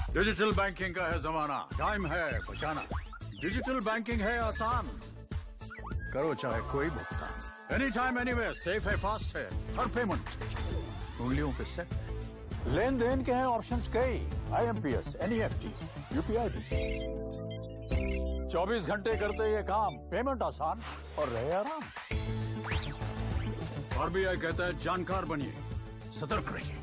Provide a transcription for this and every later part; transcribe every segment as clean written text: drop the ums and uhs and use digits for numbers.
Digital banking का है जमाना, टाइम है बचाना। डिजिटल बैंकिंग है आसान, करो चाहे कोई भुगतान, एनी टाइम एनीवेयर, सेफ है, फास्ट है, हर पेमेंट उंगलियों पे सेट है। लेन देन के हैं ऑप्शंस कई, IMPS, NEFT, UPI भी। 24 घंटे करते ये काम, पेमेंट आसान और रहे आराम। RBI कहता है जानकार बनिए, सतर्क रहिए।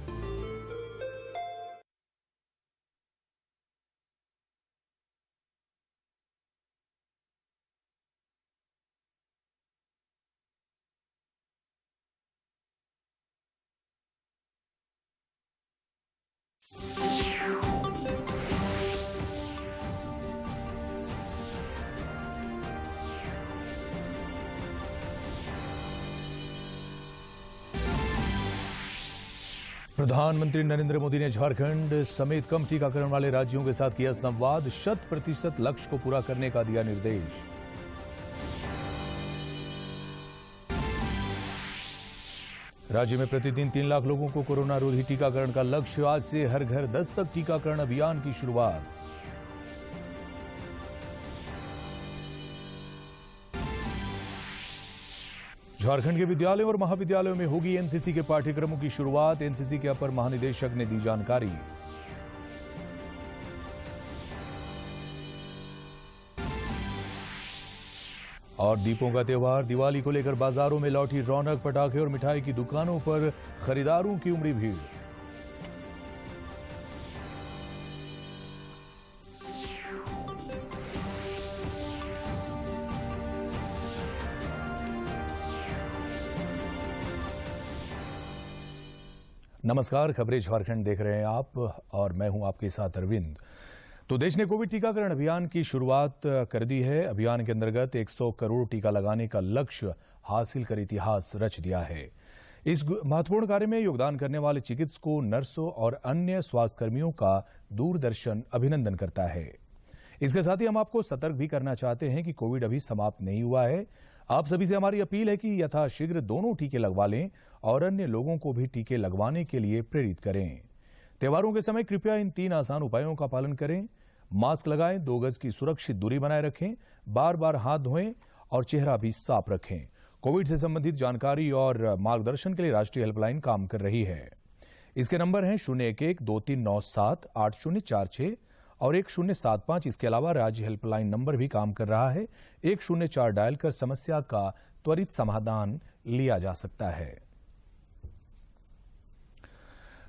प्रधानमंत्री नरेंद्र मोदी ने झारखंड समेत कम टीकाकरण वाले राज्यों के साथ किया संवाद, 100% लक्ष्य को पूरा करने का दिया निर्देश। राज्य में प्रतिदिन 3 लाख लोगों को कोरोना रोधी टीकाकरण का लक्ष्य, आज से हर घर दस्तक टीकाकरण अभियान की शुरुआत। झारखंड के विद्यालयों और महाविद्यालयों में होगी एनसीसी के पाठ्यक्रमों की शुरुआत, एनसीसी के अपर महानिदेशक ने दी जानकारी। और दीपों का त्योहार दिवाली को लेकर बाजारों में लौटी रौनक, पटाखे और मिठाई की दुकानों पर खरीदारों की उमड़ी भीड़। नमस्कार, खबरें झारखंड देख रहे हैं आप और मैं हूं आपके साथ अरविंद। तो देश ने कोविड टीकाकरण अभियान की शुरुआत कर दी है। अभियान के अंतर्गत 100 करोड़ टीका लगाने का लक्ष्य हासिल कर इतिहास रच दिया है। इस महत्वपूर्ण कार्य में योगदान करने वाले चिकित्सकों, नर्सों और अन्य स्वास्थ्यकर्मियों का दूरदर्शन अभिनंदन करता है। इसके साथ ही हम आपको सतर्क भी करना चाहते हैं कि कोविड अभी समाप्त नहीं हुआ है। आप सभी से हमारी अपील है कि यथाशीघ्र दोनों टीके लगवा लें और अन्य लोगों को भी टीके लगवाने के लिए प्रेरित करें। त्योहारों के समय कृपया इन 3 आसान उपायों का पालन करें। मास्क लगाएं, 2 गज की सुरक्षित दूरी बनाए रखें, बार बार हाथ धोएं और चेहरा भी साफ रखें। कोविड से संबंधित जानकारी और मार्गदर्शन के लिए राष्ट्रीय हेल्पलाइन काम कर रही है। इसके नंबर हैं 0112978046 और 1075। इसके अलावा राज्य हेल्पलाइन नंबर भी काम कर रहा है, 104 डायल कर समस्या का त्वरित समाधान लिया जा सकता है।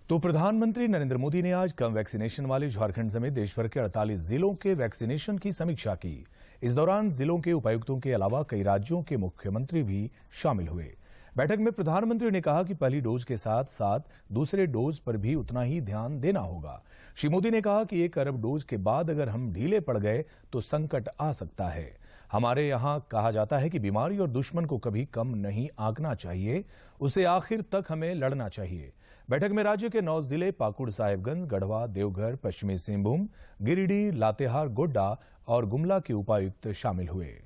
तो प्रधानमंत्री नरेंद्र मोदी ने आज कम वैक्सीनेशन वाले झारखंड समेत देशभर के 48 जिलों के वैक्सीनेशन की समीक्षा की। इस दौरान जिलों के उपायुक्तों के अलावा कई राज्यों के मुख्यमंत्री भी शामिल हुए। बैठक में प्रधानमंत्री ने कहा कि पहली डोज के साथ साथ दूसरे डोज पर भी उतना ही ध्यान देना होगा। श्री मोदी ने कहा कि 1 अरब डोज के बाद अगर हम ढीले पड़ गए तो संकट आ सकता है। हमारे यहां कहा जाता है कि बीमारी और दुश्मन को कभी कम नहीं आंकना चाहिए, उसे आखिर तक हमें लड़ना चाहिए। बैठक में राज्य के 9 जिले पाकुड़, साहेबगंज, गढ़वा, देवघर, पश्चिमी सिंहभूम, गिरिडीह, लातेहार, गोड्डा और गुमला के उपायुक्त शामिल हुए।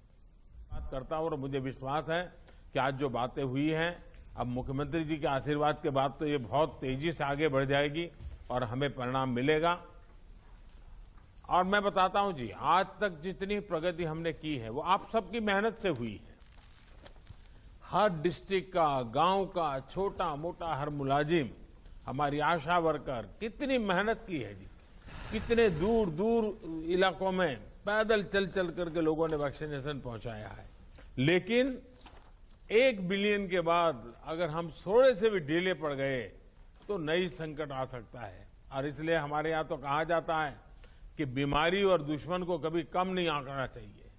बात करता हूं और मुझे विश्वास है कि आज जो बातें हुई हैं, अब मुख्यमंत्री जी के आशीर्वाद के बाद तो ये बहुत तेजी से आगे बढ़ जाएगी और हमें परिणाम मिलेगा। और मैं बताता हूं जी, आज तक जितनी प्रगति हमने की है वो आप सबकी मेहनत से हुई है। हर डिस्ट्रिक्ट का, गांव का, छोटा मोटा हर मुलाजिम, हमारी आशा वर्कर कितनी मेहनत की है जी। कितने दूर दूर इलाकों में पैदल चल चल करके लोगों ने वैक्सीनेशन पहुंचाया है। लेकिन 1 बिलियन के बाद अगर हम थोड़े से भी ढीले पड़ गए तो नई संकट आ सकता है। और इसलिए हमारे यहाँ तो कहा जाता है कि बीमारी और दुश्मन को कभी कम नहीं आंकना चाहिए,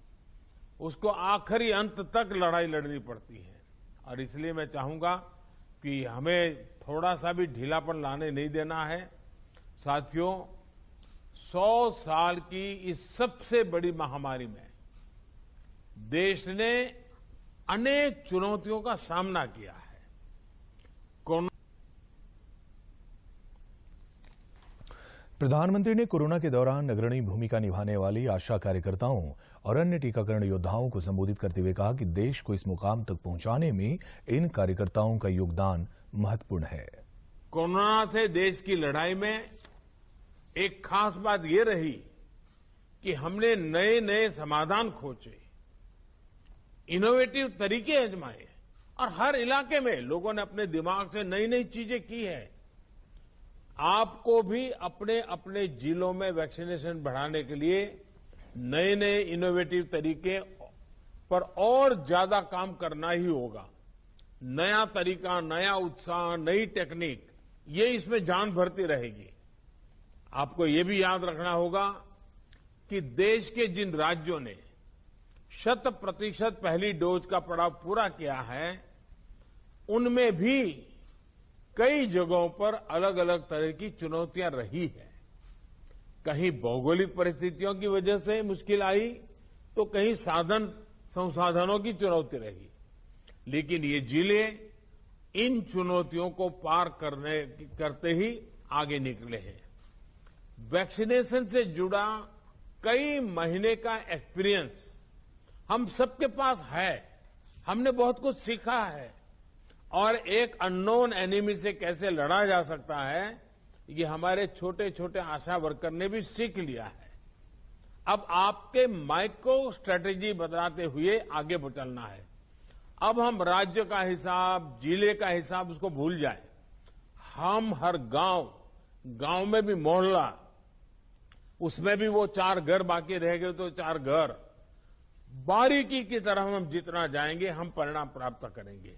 उसको आखिरी अंत तक लड़ाई लड़नी पड़ती है। और इसलिए मैं चाहूंगा कि हमें थोड़ा सा भी ढीलापन लाने नहीं देना है। साथियों, 100 साल की इस सबसे बड़ी महामारी में देश ने अनेक चुनौतियों का सामना किया है। प्रधानमंत्री ने कोरोना के दौरान अग्रणी भूमिका निभाने वाली आशा कार्यकर्ताओं और अन्य टीकाकरण योद्धाओं को संबोधित करते हुए कहा कि देश को इस मुकाम तक पहुंचाने में इन कार्यकर्ताओं का योगदान महत्वपूर्ण है। कोरोना से देश की लड़ाई में एक खास बात ये रही कि हमने नए नए समाधान खोजे, इनोवेटिव तरीके आजमाए और हर इलाके में लोगों ने अपने दिमाग से नई नई चीजें की है। आपको भी अपने अपने जिलों में वैक्सीनेशन बढ़ाने के लिए नए नए इनोवेटिव तरीके पर और ज्यादा काम करना ही होगा। नया तरीका, नया उत्साह, नई टेक्निक, ये इसमें जान भरती रहेगी। आपको ये भी याद रखना होगा कि देश के जिन राज्यों ने 100% पहली डोज का पड़ाव पूरा किया है, उनमें भी कई जगहों पर अलग अलग तरह की चुनौतियां रही है। कहीं भौगोलिक परिस्थितियों की वजह से मुश्किल आई, तो कहीं साधन संसाधनों की चुनौती रही, लेकिन ये जिले इन चुनौतियों को पार करते ही आगे निकले हैं। वैक्सीनेशन से जुड़ा कई महीने का एक्सपीरियंस हम सबके पास है। हमने बहुत कुछ सीखा है और एक अननोन एनिमी से कैसे लड़ा जा सकता है, ये हमारे छोटे छोटे आशा वर्कर ने भी सीख लिया है। अब आपके माइक्रो स्ट्रेटेजी बदलाते हुए आगे चलना है। अब हम राज्य का हिसाब, जिले का हिसाब उसको भूल जाए। हम हर गांव में भी मोहल्ला, उसमें भी वो 4 घर बाकी रह गए तो 4 घर, बारीकी की तरह हम जितना जाएंगे हम परिणाम प्राप्त करेंगे।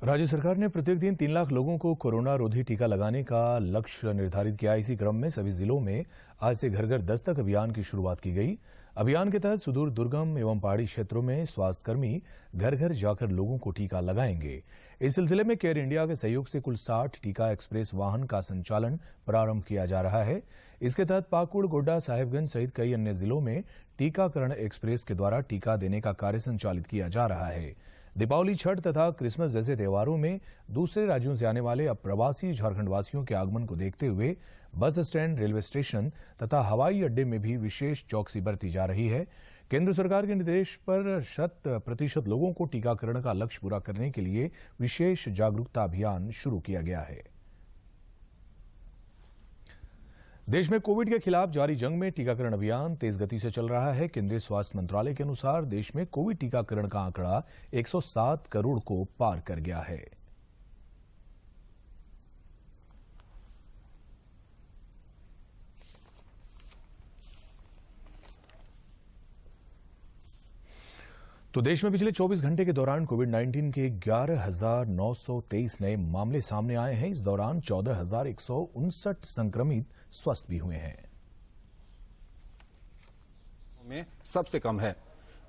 राज्य सरकार ने प्रत्येक दिन 3 लाख लोगों को कोरोना रोधी टीका लगाने का लक्ष्य निर्धारित किया। इसी क्रम में सभी जिलों में आज से घर घर दस्तक अभियान की शुरुआत की गई। अभियान के तहत सुदूर दुर्गम एवं पहाड़ी क्षेत्रों में स्वास्थ्यकर्मी घर घर जाकर लोगों को टीका लगाएंगे। इस सिलसिले में केयर इंडिया के सहयोग से कुल 60 टीका एक्सप्रेस वाहन का संचालन प्रारंभ किया जा रहा है। इसके तहत पाकुड़, गोड्डा, साहिबगंज सहित कई अन्य जिलों में टीकाकरण एक्सप्रेस के द्वारा टीका देने का कार्य संचालित किया जा रहा है। दीपावली, छठ तथा क्रिसमस जैसे त्योहारों में दूसरे राज्यों से आने वाले अप्रवासी झारखंडवासियों के आगमन को देखते हुए बस स्टैंड, रेलवे स्टेशन तथा हवाई अड्डे में भी विशेष चौकसी बरती जा रही है। केंद्र सरकार के निर्देश पर 100% लोगों को टीकाकरण का लक्ष्य पूरा करने के लिए विशेष जागरूकता अभियान शुरू किया गया है। देश में कोविड के खिलाफ जारी जंग में टीकाकरण अभियान तेज गति से चल रहा है। केंद्रीय स्वास्थ्य मंत्रालय के अनुसार देश में कोविड टीकाकरण का आंकड़ा 107 करोड़ को पार कर गया है। तो देश में पिछले 24 घंटे के दौरान कोविड-19 के 11,923 नए मामले सामने आए हैं। इस दौरान 14,159 संक्रमित स्वस्थ भी हुए हैं। में सबसे कम है।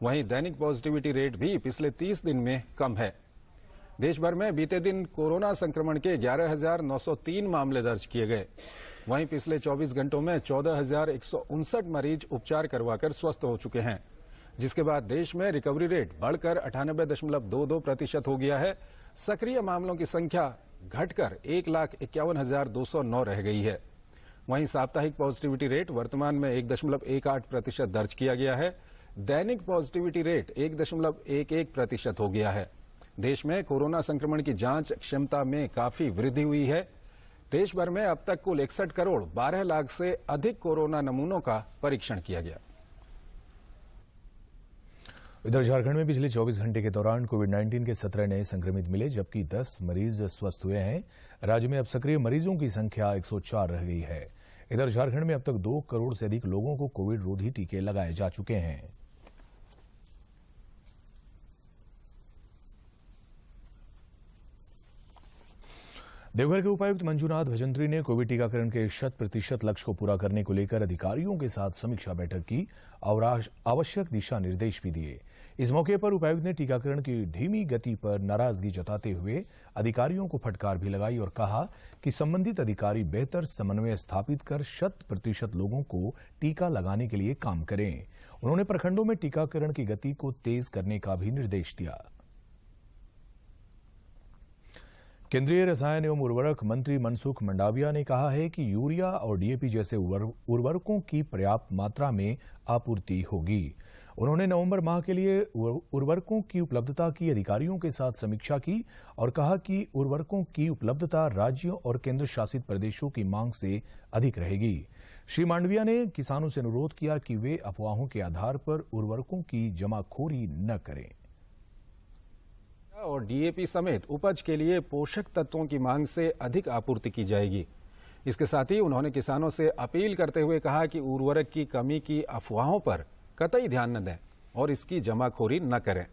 वहीं दैनिक पॉजिटिविटी रेट भी पिछले 30 दिन में कम है। देश भर में बीते दिन कोरोना संक्रमण के 11,903 मामले दर्ज किए गए। वहीं पिछले 24 घंटों में 14,159 मरीज उपचार करवाकर स्वस्थ हो चुके हैं, जिसके बाद देश में रिकवरी रेट बढ़कर 98.22% हो गया है। सक्रिय मामलों की संख्या घटकर 1,51,209 रह गई है। वहीं साप्ताहिक पॉजिटिविटी रेट वर्तमान में 1.18% दर्ज किया गया है। दैनिक पॉजिटिविटी रेट 1.11% हो गया है। देश में कोरोना संक्रमण की जांच क्षमता में काफी वृद्धि हुई है। देश भर में अब तक कुल 61 करोड़ 12 लाख से अधिक कोरोना नमूनों का परीक्षण किया गया। इधर झारखंड में पिछले 24 घंटे के दौरान कोविड-19 के 17 नए संक्रमित मिले, जबकि 10 मरीज स्वस्थ हुए हैं। राज्य में अब सक्रिय मरीजों की संख्या 104 रह गई है। इधर झारखंड में अब तक 2 करोड़ से अधिक लोगों को कोविड रोधी टीके लगाए जा चुके हैं। देवघर के उपायुक्त मंजूनाथ भजंत्री ने कोविड टीकाकरण के 100% लक्ष्य को पूरा करने को लेकर अधिकारियों के साथ समीक्षा बैठक की और आवश्यक दिशा निर्देश भी दिए। इस मौके पर उपायुक्त ने टीकाकरण की धीमी गति पर नाराजगी जताते हुए अधिकारियों को फटकार भी लगाई और कहा कि संबंधित अधिकारी बेहतर समन्वय स्थापित कर 100% लोगों को टीका लगाने के लिए काम करें। उन्होंने प्रखंडों में टीकाकरण की गति को तेज करने का भी निर्देश दिया। केंद्रीय रसायन एवं उर्वरक मंत्री मनसुख मंडाविया ने कहा है कि यूरिया और डीएपी जैसे उर्वरकों की पर्याप्त मात्रा में आपूर्ति होगी। उन्होंने नवंबर माह के लिए उर्वरकों की उपलब्धता की अधिकारियों के साथ समीक्षा की और कहा कि उर्वरकों की उपलब्धता राज्यों और केंद्र शासित प्रदेशों की मांग से अधिक रहेगी। श्री मांडविया ने किसानों से अनुरोध किया कि वे अफवाहों के आधार पर उर्वरकों की जमाखोरी न करें और डीएपी समेत उपज के लिए पोषक तत्वों की मांग से अधिक आपूर्ति की जाएगी। इसके साथ ही उन्होंने किसानों से अपील करते हुए कहा कि उर्वरक की कमी की अफवाहों पर कतई ध्यान न दें और इसकी जमाखोरी न करें।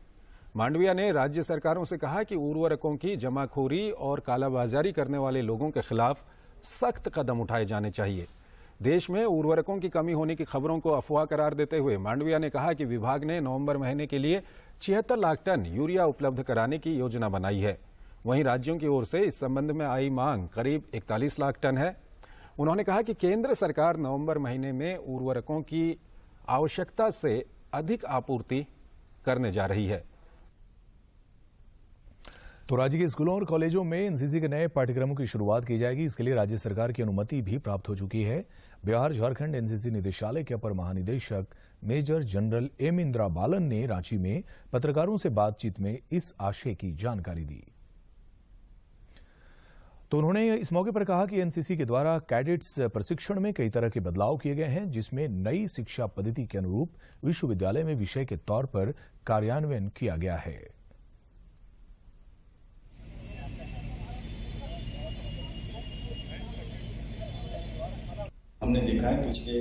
मांडविया ने राज्य सरकारों से कहा कि उर्वरकों की जमाखोरी और कालाबाजारी करने वाले लोगों के खिलाफ सख्त कदम उठाए जाने चाहिए। देश में उर्वरकों की कमी होने की खबरों को अफवाह करार देते हुए मांडविया ने कहा कि विभाग ने नवंबर महीने के लिए 76 लाख टन यूरिया उपलब्ध कराने की योजना बनाई है। वहीं राज्यों की ओर से इस संबंध में आई मांग करीब 41 लाख टन है। उन्होंने कहा कि केंद्र सरकार नवंबर महीने में उर्वरकों की आवश्यकता से अधिक आपूर्ति करने जा रही है। तो राज्य के स्कूलों और कॉलेजों में एनसीसी के नए पाठ्यक्रमों की शुरुआत की जाएगी। इसके लिए राज्य सरकार की अनुमति भी प्राप्त हो चुकी है। बिहार झारखंड एनसीसी निदेशालय के अपर महानिदेशक मेजर जनरल एम इंदिरा बालन ने रांची में पत्रकारों से बातचीत में इस आशय की जानकारी दी। तो उन्होंने इस मौके पर कहा कि एनसीसी के द्वारा कैडेट्स प्रशिक्षण में कई तरह के बदलाव किए गए हैं, जिसमें नई शिक्षा पद्धति के अनुरूप विश्वविद्यालय में विषय के तौर पर कार्यान्वयन किया गया है। हमने देखा है पिछले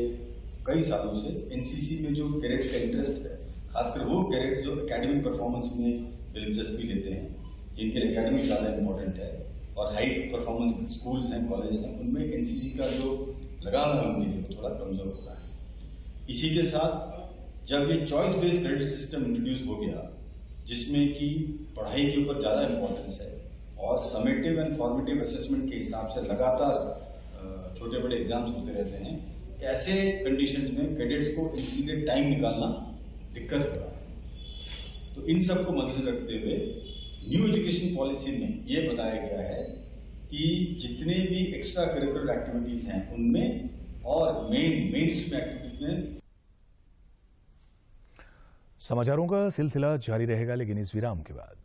कई सालों से एनसीसी में जो कैडेट्स का इंटरेस्ट है, खासकर वो कैडेट्स जो एकेडमिक परफॉर्मेंस में दिलचस्पी लेते हैं, जिनके लिए एकेडमिक ज़्यादा इंपॉर्टेंट है और हाई परफॉर्मेंस स्कूल्स हैं, कॉलेजेस हैं, उनमें एनसीसी का जो लगाव है उनके लिए थोड़ा कमजोर हो रहा है। इसी के साथ जब ये choice based credit system introduce हो गया, जिसमें कि पढ़ाई के ऊपर ज़्यादा इंपॉर्टेंस है और समेटिव एंड फॉर्मेटिव असेसमेंट के हिसाब से लगातार छोटे बड़े एग्जाम्स होते रहते हैं, ऐसे कंडीशंस में कैडेट्स को इनके लिए टाइम निकालना दिक्कत हो रहा है। तो इन सब को मद्देनजर रखते हुए न्यू एजुकेशन पॉलिसी में ये बताया गया है कि जितने भी एक्स्ट्रा करिकुलर एक्टिविटीज हैं उनमें और मेन स्ट्रीम एक्टिविटीज में। समाचारों का सिलसिला जारी रहेगा, लेकिन इस विराम के बाद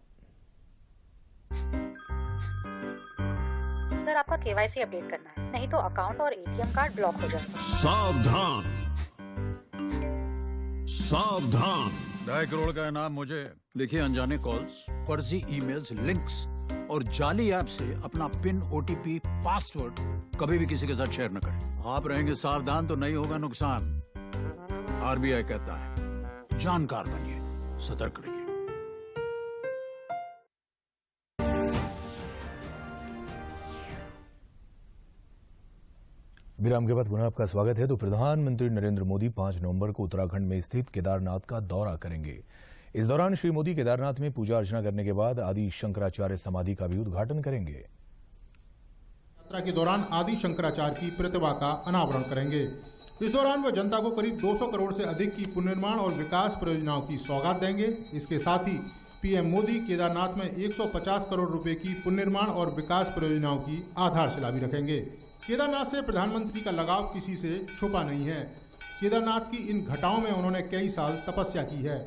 सर आपका केवाईसी अपडेट करना है, नहीं तो अकाउंट और एटीएम कार्ड ब्लॉक हो जाएगा। सावधान सावधान, 2.5 करोड़ का इनाम मुझे। देखिए, अनजाने कॉल्स, फर्जी ईमेल्स, लिंक्स और जाली ऐप से अपना पिन, ओटीपी, पासवर्ड कभी भी किसी के साथ शेयर न करें। आप रहेंगे सावधान तो नहीं होगा नुकसान। आरबीआई कहता है, जानकार बनिए, सतर्क रहिए। विराम के बाद पुनः आपका स्वागत है। तो प्रधानमंत्री नरेंद्र मोदी 5 नवंबर को उत्तराखंड में स्थित केदारनाथ का दौरा करेंगे। इस दौरान श्री मोदी केदारनाथ में पूजा अर्चना करने के बाद आदि शंकराचार्य समाधि का भी उद्घाटन करेंगे। यात्रा के दौरान आदि शंकराचार्य की प्रतिमा का अनावरण करेंगे। इस दौरान वह जनता को करीब 200 करोड़ से अधिक की पुनर्निर्माण और विकास परियोजनाओं की सौगात देंगे। इसके साथ ही पीएम मोदी केदारनाथ में 150 करोड़ रुपए की पुनर्निर्माण और विकास परियोजनाओं की आधारशिला भी रखेंगे। केदारनाथ से प्रधानमंत्री का लगाव किसी से छुपा नहीं है। केदारनाथ की इन घटाओं में उन्होंने कई साल तपस्या की है।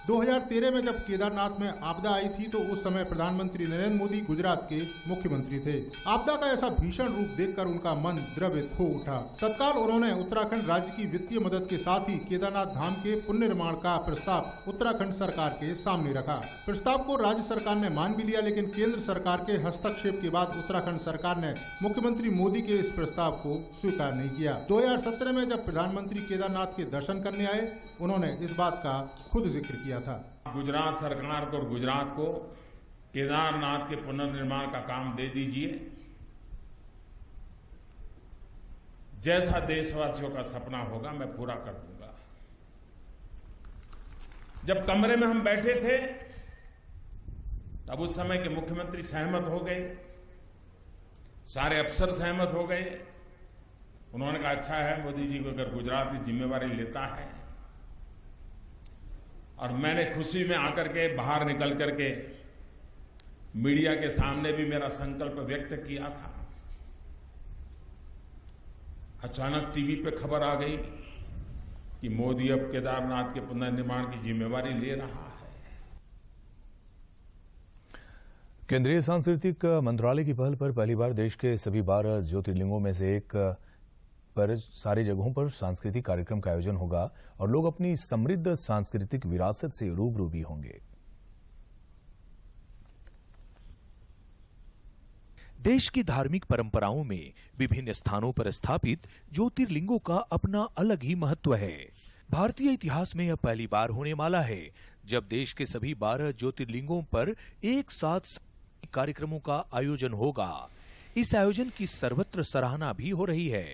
2013 में जब केदारनाथ में आपदा आई थी तो उस समय प्रधानमंत्री नरेंद्र मोदी गुजरात के मुख्यमंत्री थे। आपदा का ऐसा भीषण रूप देखकर उनका मन द्रवित हो उठा। तत्काल उन्होंने उत्तराखंड राज्य की वित्तीय मदद के साथ ही केदारनाथ धाम के पुनर्निर्माण का प्रस्ताव उत्तराखंड सरकार के सामने रखा। प्रस्ताव को राज्य सरकार ने मान भी लिया, लेकिन केंद्र सरकार के हस्तक्षेप के बाद उत्तराखंड सरकार ने मुख्यमंत्री मोदी के इस प्रस्ताव को स्वीकार नहीं किया। 2017 में जब प्रधानमंत्री केदारनाथ के दर्शन करने आए, उन्होंने इस बात का खुद जिक्र किया था। गुजरात सरकार को और गुजरात को केदारनाथ के पुनर्निर्माण का काम दे दीजिए। जैसा देशवासियों का सपना होगा मैं पूरा कर दूंगा। जब कमरे में हम बैठे थे तब उस समय के मुख्यमंत्री सहमत हो गए, सारे अफसर सहमत हो गए। उन्होंने कहा अच्छा है मोदी जी को अगर गुजरात की जिम्मेवारी लेता है। और मैंने खुशी में आकर के बाहर निकल करके मीडिया के सामने भी मेरा संकल्प व्यक्त किया था। अचानक टीवी पे खबर आ गई कि मोदी अब केदारनाथ के पुनर्निर्माण की जिम्मेवारी ले रहा है। केंद्रीय सांस्कृतिक मंत्रालय की पहल पर पहली बार देश के सभी 12 ज्योतिर्लिंगों में से एक पर सारी जगहों पर सांस्कृतिक कार्यक्रम का आयोजन होगा और लोग अपनी समृद्ध सांस्कृतिक विरासत से रूबरू भी होंगे। देश की धार्मिक परंपराओं में विभिन्न स्थानों पर स्थापित ज्योतिर्लिंगों का अपना अलग ही महत्व है। भारतीय इतिहास में यह पहली बार होने वाला है जब देश के सभी 12 ज्योतिर्लिंगों पर एक साथ कार्यक्रमों का आयोजन होगा। इस आयोजन की सर्वत्र सराहना भी हो रही है।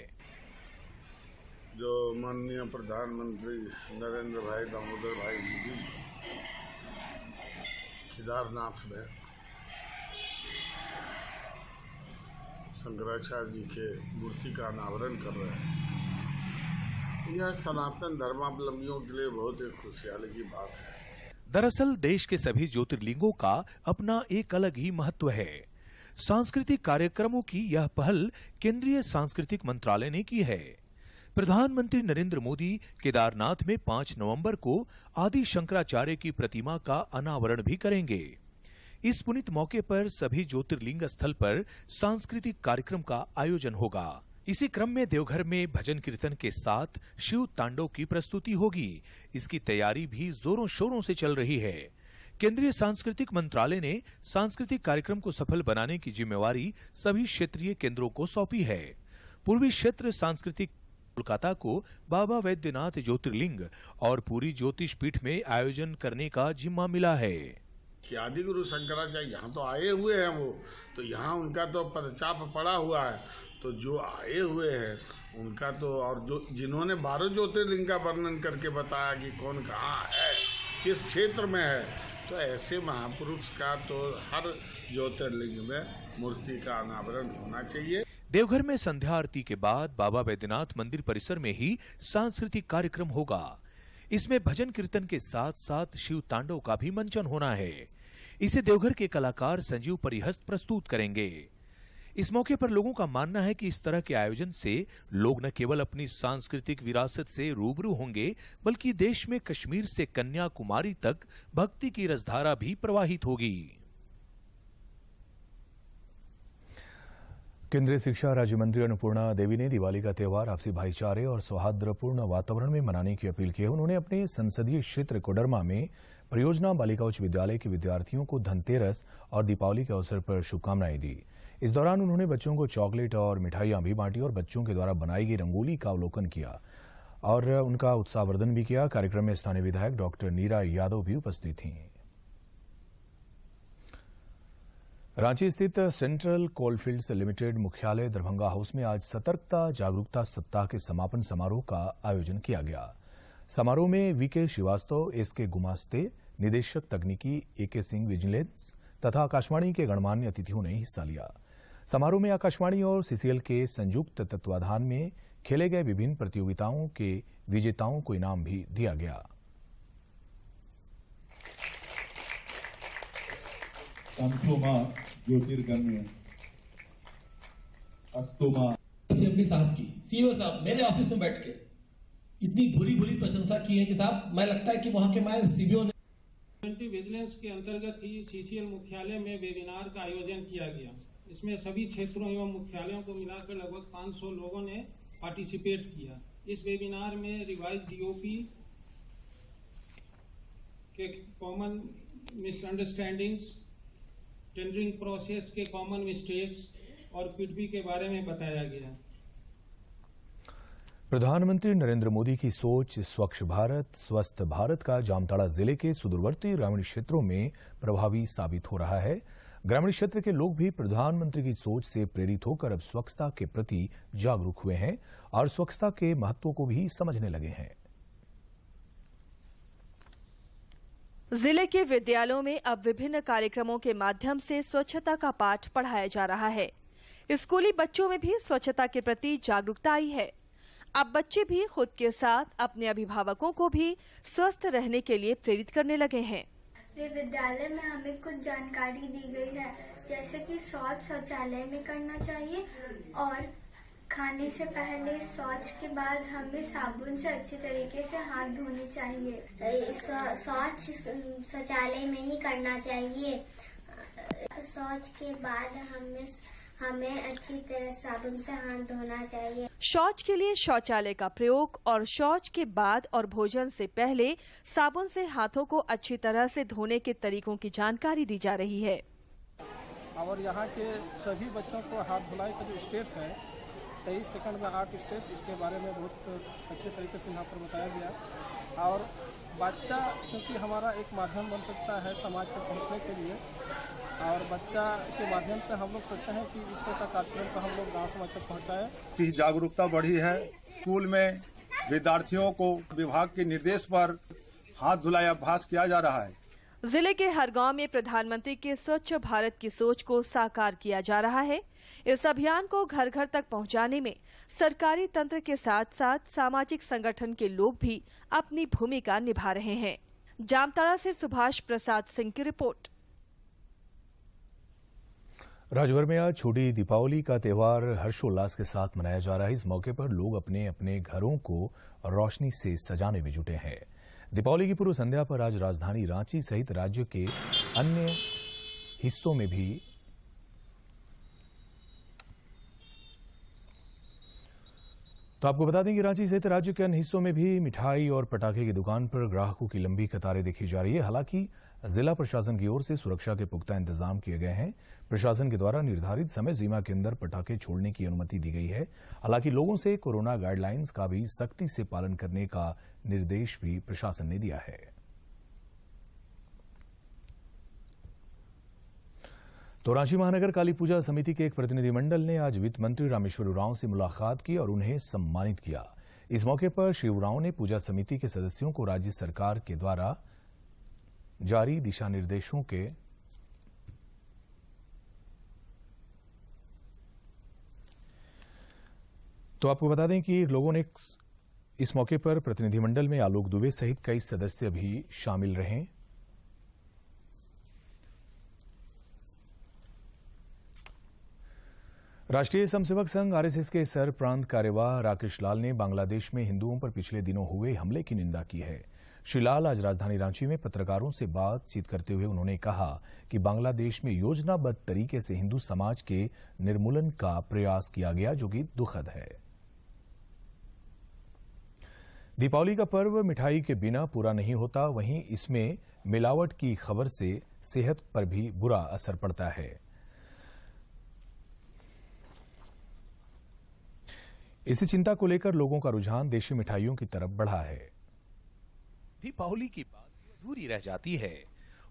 जो माननीय प्रधानमंत्री नरेंद्र भाई दामोदर भाई मोदी केदारनाथ में शंकराचार्य जी के मूर्ति का अनावरण कर रहे हैं, यह सनातन धर्मावलंबियों के लिए बहुत ही खुशहाली की बात है। दरअसल देश के सभी ज्योतिर्लिंगों का अपना एक अलग ही महत्व है। सांस्कृतिक कार्यक्रमों की यह पहल केंद्रीय सांस्कृतिक मंत्रालय ने की है। प्रधानमंत्री नरेंद्र मोदी केदारनाथ में 5 नवंबर को आदि शंकराचार्य की प्रतिमा का अनावरण भी करेंगे। इस पुनीत मौके पर सभी ज्योतिर्लिंग स्थल पर सांस्कृतिक कार्यक्रम का आयोजन होगा। इसी क्रम में देवघर में भजन कीर्तन के साथ शिव तांडव की प्रस्तुति होगी। इसकी तैयारी भी जोरों शोरों से चल रही है। केंद्रीय सांस्कृतिक मंत्रालय ने सांस्कृतिक कार्यक्रम को सफल बनाने की जिम्मेवारी सभी क्षेत्रीय केंद्रों को सौंपी है। पूर्वी क्षेत्र सांस्कृतिक कोलकाता को बाबा वैद्यनाथ ज्योतिर्लिंग और पूरी ज्योतिष पीठ में आयोजन करने का जिम्मा मिला है। कि आदि गुरु शंकराचार्य यहाँ तो आए हुए हैं, वो तो यहाँ उनका तो पदचाप पड़ा हुआ है, तो जो आए हुए हैं उनका तो, और जो जिन्होंने 12 ज्योतिर्लिंग का वर्णन करके बताया कि कौन कहाँ है, किस क्षेत्र में है, तो ऐसे महापुरुष का तो हर ज्योतिर्लिंग में मूर्ति का अनावरण होना चाहिए। देवघर में संध्या आरती के बाद बाबा वैद्यनाथ मंदिर परिसर में ही सांस्कृतिक कार्यक्रम होगा। इसमें भजन कीर्तन के साथ साथ शिव तांडव का भी मंचन होना है। इसे देवघर के कलाकार संजीव परिहस्त प्रस्तुत करेंगे। इस मौके पर लोगों का मानना है कि इस तरह के आयोजन से लोग न केवल अपनी सांस्कृतिक विरासत से रूबरू होंगे, बल्कि देश में कश्मीर से कन्याकुमारी तक भक्ति की रसधारा भी प्रवाहित होगी। केंद्रीय शिक्षा राज्य मंत्री अन्नपूर्णा देवी ने दिवाली का त्यौहार आपसी भाईचारे और सौहार्दपूर्ण वातावरण में मनाने की अपील की है। उन्होंने अपने संसदीय क्षेत्र कोडरमा में परियोजना बालिका उच्च विद्यालय के विद्यार्थियों को धनतेरस और दीपावली के अवसर पर शुभकामनाएं दी। इस दौरान उन्होंने बच्चों को चॉकलेट और मिठाइयां भी बांटी और बच्चों के द्वारा बनाई गई रंगोली का अवलोकन किया और उनका उत्साहवर्धन भी किया। कार्यक्रम में स्थानीय विधायक डॉक्टर नीरा यादव भी उपस्थित थीं। रांची स्थित सेंट्रल कोलफील्ड्स लिमिटेड मुख्यालय दरभंगा हाउस में आज सतर्कता जागरूकता सप्ताह के समापन समारोह का आयोजन किया गया। समारोह में वीके श्रीवास्तव, एसके गुमास्ते, निदेशक तकनीकी एके सिंह विजिलेंस तथा आकाशवाणी के गणमान्य अतिथियों ने हिस्सा लिया। समारोह में आकाशवाणी और सीसीएल के संयुक्त तत्वाधान में खेले गए विभिन्न प्रतियोगिताओं के विजेताओं को इनाम भी दिया गया। ज्योतिर्गम्य अस्तोमा अपनी साहब की सीईओ साहब मेरे ऑफिस में बैठ के इतनी भूरी भूरी प्रशंसा की है कि साहब मैं लगता है कि वहां के माय सीबीओ ने विजिलेंस के अंतर्गत ही सीसीएल मुख्यालय में वेबिनार का आयोजन किया गया। इसमें सभी क्षेत्रों एवं मुख्यालयों को मिलाकर लगभग 500 लोगों ने पार्टिसिपेट किया। इस वेबिनार में रिवाइज डीओपी के कॉमन मिसअंडरस्टैंडिंग्स, टेंडरिंग प्रोसेस के कॉमन मिस्टेक्स और पिटबी के बारे में बताया गया। प्रधानमंत्री नरेंद्र मोदी की सोच स्वच्छ भारत स्वस्थ भारत का जामताड़ा जिले के सुदूरवर्ती ग्रामीण क्षेत्रों में प्रभावी साबित हो रहा है। ग्रामीण क्षेत्र के लोग भी प्रधानमंत्री की सोच से प्रेरित होकर अब स्वच्छता के प्रति जागरूक हुए हैं और स्वच्छता के महत्व को भी समझने लगे हैं। जिले के विद्यालयों में अब विभिन्न कार्यक्रमों के माध्यम से स्वच्छता का पाठ पढ़ाया जा रहा है। स्कूली बच्चों में भी स्वच्छता के प्रति जागरूकता आई है। अब बच्चे भी खुद के साथ अपने अभिभावकों को भी स्वस्थ रहने के लिए प्रेरित करने लगे हैं। विद्यालय में हमें कुछ जानकारी दी गई है, जैसे कि शौचालय में करना चाहिए और खाने से पहले शौच के बाद हमें साबुन से अच्छी तरीके से हाथ धोने चाहिए। शौच शौचालय में ही करना चाहिए। शौच के बाद हमें अच्छी तरह साबुन से हाथ धोना चाहिए। शौच के लिए शौचालय का प्रयोग और शौच के बाद और भोजन से पहले साबुन से हाथों को अच्छी तरह से धोने के तरीकों की जानकारी दी जा रही है। और यहाँ के सभी बच्चों को हाथ धुलाई का जो स्टेप है 23 सेकंड में 8 स्टेप, इसके बारे में बहुत अच्छे तरीके से यहाँ पर बताया गया। और बच्चा क्योंकि हमारा एक माध्यम बन सकता है समाज तक पहुँचने के लिए, और बच्चा के माध्यम से हम लोग सोचते हैं कि इस तरह का कार्यक्रम को हम लोग गाँव समाज तक पहुँचाएं। की जागरूकता बढ़ी है। स्कूल में विद्यार्थियों को विभाग के निर्देश पर हाथ धुलाई अभ्यास किया जा रहा है। जिले के हर गांव में प्रधानमंत्री के स्वच्छ भारत की सोच को साकार किया जा रहा है। इस अभियान को घर घर तक पहुंचाने में सरकारी तंत्र के साथ साथ सामाजिक संगठन के लोग भी अपनी भूमिका निभा रहे हैं। जामताड़ा से सुभाष प्रसाद सिंह की रिपोर्ट। राज्यभर में आज छोटी दीपावली का त्योहार हर्षोल्लास के साथ मनाया जा रहा है। इस मौके पर लोग अपने अपने घरों को रोशनी से सजाने में जुटे हैं। दीपावली की पूर्व संध्या पर आज राजधानी रांची सहित राज्य के अन्य हिस्सों में भी तो आपको बता दें कि रांची सहित राज्य के अन्य हिस्सों में भी मिठाई और पटाखे की दुकान पर ग्राहकों की लंबी कतारें देखी जा रही है। हालांकि जिला प्रशासन की ओर से सुरक्षा के पुख्ता इंतजाम किए गए हैं। प्रशासन के द्वारा निर्धारित समय सीमा के अंदर पटाखे छोड़ने की अनुमति दी गई है। हालांकि लोगों से कोरोना गाइडलाइंस का भी सख्ती से पालन करने का निर्देश भी प्रशासन ने दिया है। तो रांची महानगर काली पूजा समिति के एक प्रतिनिधिमंडल ने आज वित्त मंत्री रामेश्वर उरांव से मुलाकात की और उन्हें सम्मानित किया। इस मौके पर श्री उरांव ने पूजा समिति के सदस्यों को राज्य सरकार के द्वारा जारी दिशा निर्देशों के तो आपको बता दें कि लोगों ने इस मौके पर प्रतिनिधिमंडल में आलोक दुबे सहित कई सदस्य भी शामिल रहे। राष्ट्रीय स्वयंसेवक संघ आरएसएस के सर प्रांत कार्यवाह राकेश लाल ने बांग्लादेश में हिंदुओं पर पिछले दिनों हुए हमले की निंदा की है। श्री लाल आज राजधानी रांची में पत्रकारों से बातचीत करते हुए उन्होंने कहा कि बांग्लादेश में योजनाबद्ध तरीके से हिंदू समाज के निर्मूलन का प्रयास किया गया, जो कि दुखद है। दीपावली का पर्व मिठाई के बिना पूरा नहीं होता, वहीं इसमें मिलावट की खबर से सेहत पर भी बुरा असर पड़ता है। इसी चिंता को लेकर लोगों का रुझान देशी मिठाइयों की तरफ बढ़ा है। दीपावली की बात अधूरी रह जाती है,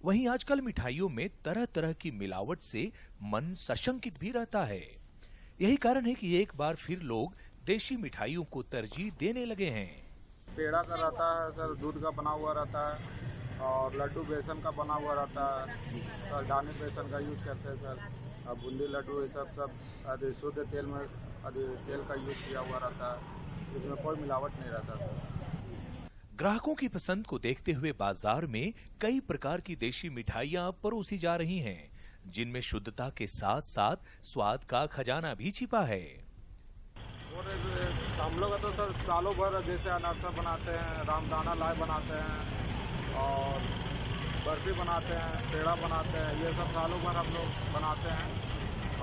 वहीं आजकल मिठाइयों में तरह तरह की मिलावट से मन सशंकित भी रहता है। यही कारण है कि एक बार फिर लोग देशी मिठाइयों को तरजीह देने लगे हैं। पेड़ा का रहता है सर, दूध का बना हुआ रहता है, और लड्डू बेसन का बना हुआ रहता है सर, दाने बेसन का यूज करते हैं सर, अब बूंदी लड्डू ये सब शुद्ध तेल में तेल का यूज किया हुआ रहता है, इसमें कोई मिलावट नहीं रहता सर। ग्राहकों की पसंद को देखते हुए बाजार में कई प्रकार की देशी मिठाइयां परोसी जा रही हैं, जिनमें शुद्धता के साथ साथ स्वाद का खजाना भी छिपा है। और हम लोग तो सर सालों भर जैसे अनारसा बनाते हैं, रामदाना लाए बनाते हैं, और बर्फी बनाते हैं, पेड़ा बनाते हैं, ये सब सालों भर हम लोग बनाते हैं।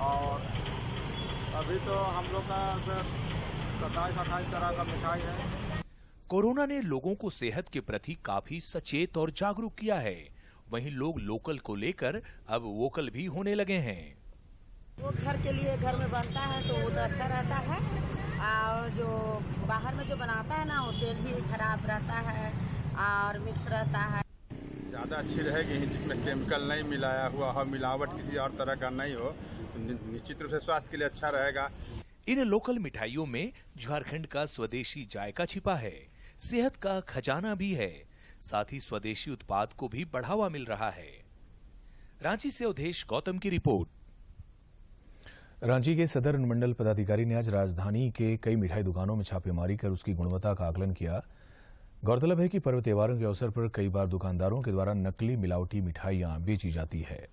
और अभी तो हम लोग का सर 27-28 तरह का मिठाई है। कोरोना ने लोगों को सेहत के प्रति काफी सचेत और जागरूक किया है, वहीं लोग लोकल को लेकर अब वोकल भी होने लगे हैं। वो घर के लिए घर में बनता है तो वो तो अच्छा रहता है, और जो बाहर में जो बनाता है ना वो तेल भी खराब रहता है और मिक्स रहता है। ज़्यादा अच्छी रहेगी जिसमें केमिकल नहीं मिलाया हुआ हो, मिलावट किसी और तरह का नहीं हो, निश्चित रूप से स्वास्थ्य के लिए अच्छा रहेगा। इन लोकल मिठाइयों में झारखंड का स्वदेशी जायका छिपा है, सेहत का खजाना भी है, साथ ही स्वदेशी उत्पाद को भी बढ़ावा मिल रहा है। रांची से अवधेश गौतम की रिपोर्ट। रांची के सदर अनुमंडल पदाधिकारी ने आज राजधानी के कई मिठाई दुकानों में छापेमारी कर उसकी गुणवत्ता का आकलन किया। गौरतलब है कि पर्व त्योहारों के अवसर पर कई बार दुकानदारों के द्वारा नकली मिलावटी मिठाइयां बेची जाती है।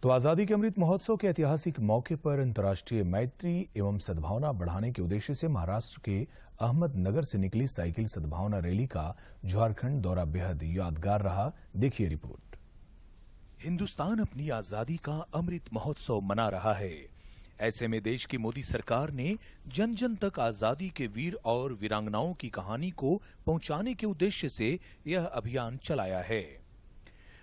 तो तो आजादी के अमृत महोत्सव के ऐतिहासिक मौके पर अंतर्राष्ट्रीय मैत्री एवं सद्भावना बढ़ाने के उद्देश्य से महाराष्ट्र के अहमदनगर से निकली साइकिल सद्भावना रैली का झारखंड दौरा बेहद यादगार रहा। देखिए रिपोर्ट। हिंदुस्तान अपनी आजादी का अमृत महोत्सव मना रहा है। ऐसे में देश की मोदी सरकार ने जन जन तक आजादी के वीर और वीरांगनाओं की कहानी को पहुंचाने के उद्देश्य से यह अभियान चलाया है।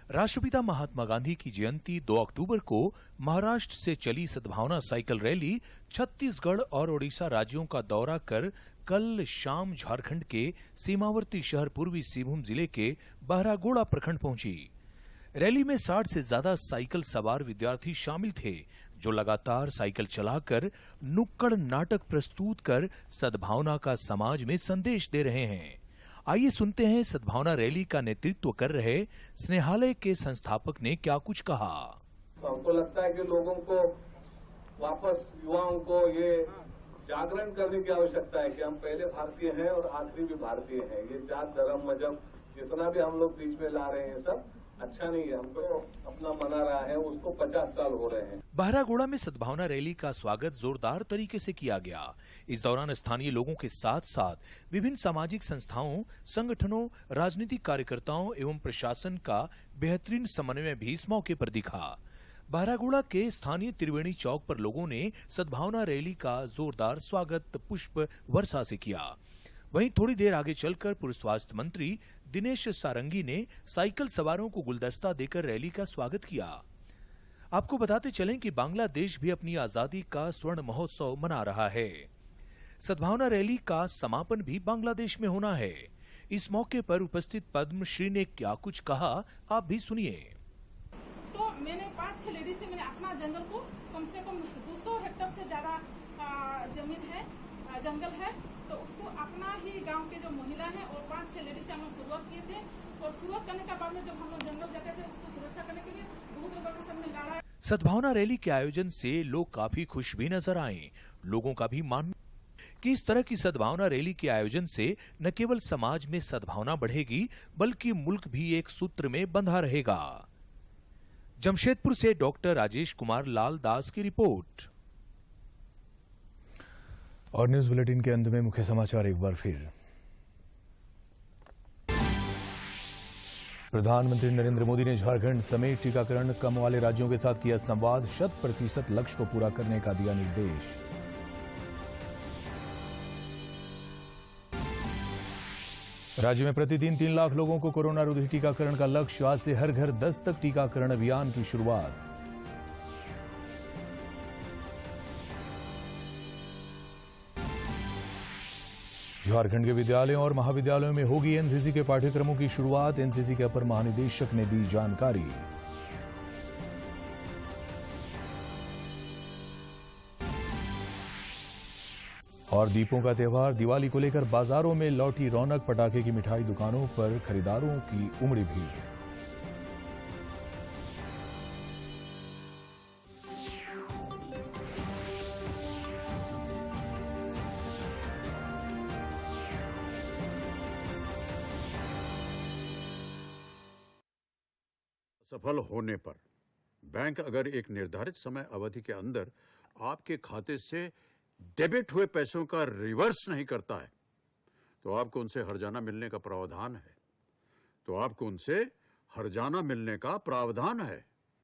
राष्ट्रपिता महात्मा गांधी की जयंती 2 अक्टूबर को महाराष्ट्र से चली सद्भावना साइकिल रैली छत्तीसगढ़ और ओडिशा राज्यों का दौरा कर कल शाम झारखंड के सीमावर्ती शहर पूर्वी सिंहभूम जिले के बहरागोड़ा प्रखंड पहुंची। रैली में 60 से ज्यादा साइकिल सवार विद्यार्थी शामिल थे, जो लगातार साइकिल चलाकर नुक्कड़ नाटक प्रस्तुत कर सद्भावना का समाज में संदेश दे रहे हैं। आइए सुनते हैं सद्भावना रैली का नेतृत्व कर रहे स्नेहालय के संस्थापक ने क्या कुछ कहा। हमको लगता है कि लोगों को वापस युवाओं को ये जागरण करने की आवश्यकता है कि हम पहले भारतीय हैं और आखिरी भी भारतीय हैं। ये जात धर्म मजहब जितना भी हम लोग बीच में ला रहे हैं सब अच्छा नहीं है। हमको अपना मना रहा है, उसको 50 साल हो रहे हैं। बहरागोड़ा में सद्भावना रैली का स्वागत जोरदार तरीके से किया गया। इस दौरान स्थानीय लोगों के साथ साथ विभिन्न सामाजिक संस्थाओं, संगठनों, राजनीतिक कार्यकर्ताओं एवं प्रशासन का बेहतरीन समन्वय भी इस मौके पर दिखा। बहरागोड़ा के स्थानीय त्रिवेणी चौक पर लोगों ने सद्भावना रैली का जोरदार स्वागत पुष्प वर्षा से किया। वहीं थोड़ी देर आगे चलकर पूर्व स्वास्थ्य मंत्री दिनेश सारंगी ने साइकिल सवारों को गुलदस्ता देकर रैली का स्वागत किया। आपको बताते चलें कि बांग्लादेश भी अपनी आजादी का स्वर्ण महोत्सव मना रहा है। सद्भावना रैली का समापन भी बांग्लादेश में होना है। इस मौके पर उपस्थित पद्मश्री ने क्या कुछ कहा, आप भी सुनिए। तो मैंने 5-6 लेडीज से मैंने अपना जंगल को कम से कम 200 हेक्टेयर से ज्यादा जमीन है, जंगल है, तो उसको अपना ही गांव के जो महिला हैं और 5-6 लेडीज से हम लोग शुरुआत किए थे। और शुरुआत करने के बाद में जब हम लोग जंगल जाते थे उसको सुरक्षा करने के लिए बहुत लोगों के सामने लड़ा। सद्भावना रैली के आयोजन से लोग काफी खुश भी नजर आए। लोगों का भी मानना कि इस तरह की सद्भावना रैली के आयोजन से न केवल समाज में सद्भावना बढ़ेगी बल्कि मुल्क भी एक सूत्र में बंधा रहेगा। जमशेदपुर से डॉक्टर राजेश कुमार लाल दास की रिपोर्ट। और न्यूज बुलेटिन के अंत में मुख्य समाचार एक बार फिर। प्रधानमंत्री नरेंद्र मोदी ने झारखंड समेत टीकाकरण कम वाले राज्यों के साथ किया संवाद, 100% लक्ष्य को पूरा करने का दिया निर्देश। राज्य में प्रतिदिन 3 लाख लोगों को कोरोना रोधी टीकाकरण का लक्ष्य, आज से हर घर 10 तक टीकाकरण अभियान की शुरुआत। झारखंड के विद्यालयों और महाविद्यालयों में होगी एनसीसी के पाठ्यक्रमों की शुरुआत, एनसीसी के अपर महानिदेशक ने दी जानकारी। और दीपों का त्यौहार दिवाली को लेकर बाजारों में लौटी रौनक, पटाखे की मिठाई दुकानों पर खरीदारों की उमड़ी भीड़। सफल होने पर बैंक अगर एक निर्धारित समय अवधि के अंदर आपके खाते से डेबिट हुए पैसों का रिवर्स नहीं करता है तो आपको उनसे हर्जाना मिलने का प्रावधान है।